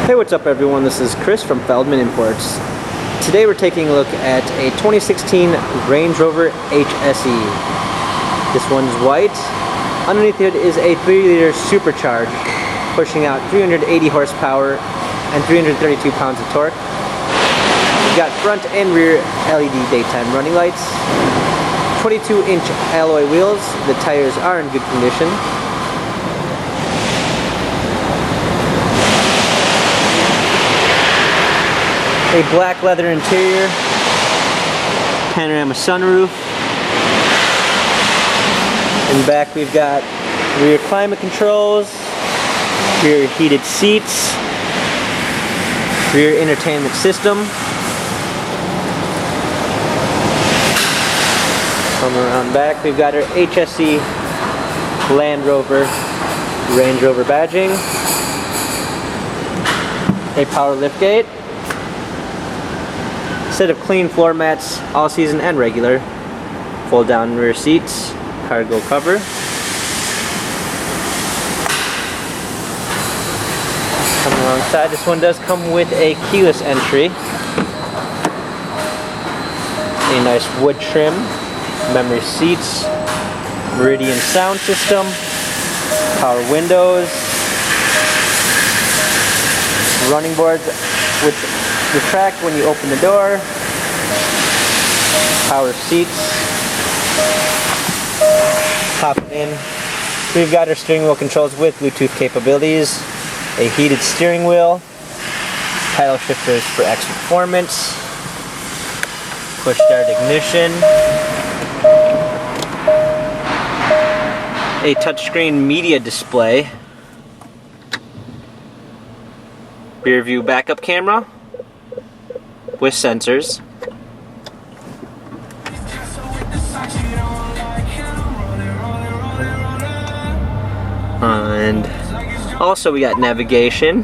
Hey, what's up everyone? This is Chris from Feldmann Imports. Today we're taking a look at a 2016 Range Rover HSE. This one's white. Underneath it is a 3-liter Supercharged, pushing out 380 horsepower and 332 pounds of torque. We've got front and rear LED daytime running lights, 22-inch alloy wheels. The tires are in good condition. A black leather interior, panorama sunroof. In back we've got rear climate controls, rear heated seats, rear entertainment system. Come around back, we've got our HSE Land Rover Range Rover badging, a power liftgate, set of clean floor mats, all season and regular, fold down rear seats, cargo cover. Coming alongside, this one does come with a keyless entry, a nice wood trim, memory seats, Meridian sound system, power windows, running boards which retract when you open the door, power seats. Hop in. We've got our steering wheel controls with Bluetooth capabilities, a heated steering wheel, paddle shifters for extra performance, push start ignition, a touchscreen media display, rear view backup camera with sensors, and also we got navigation,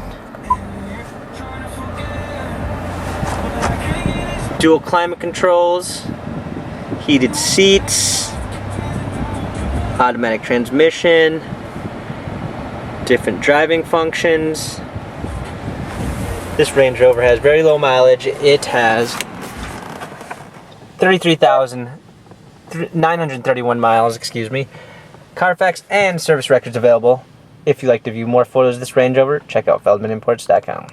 dual climate controls, heated seats, automatic transmission, different driving functions. This Range Rover has very low mileage. It has 33,931 miles, excuse me. Carfax and service records available. If you'd like to view more photos of this Range Rover, check out feldmanimports.com.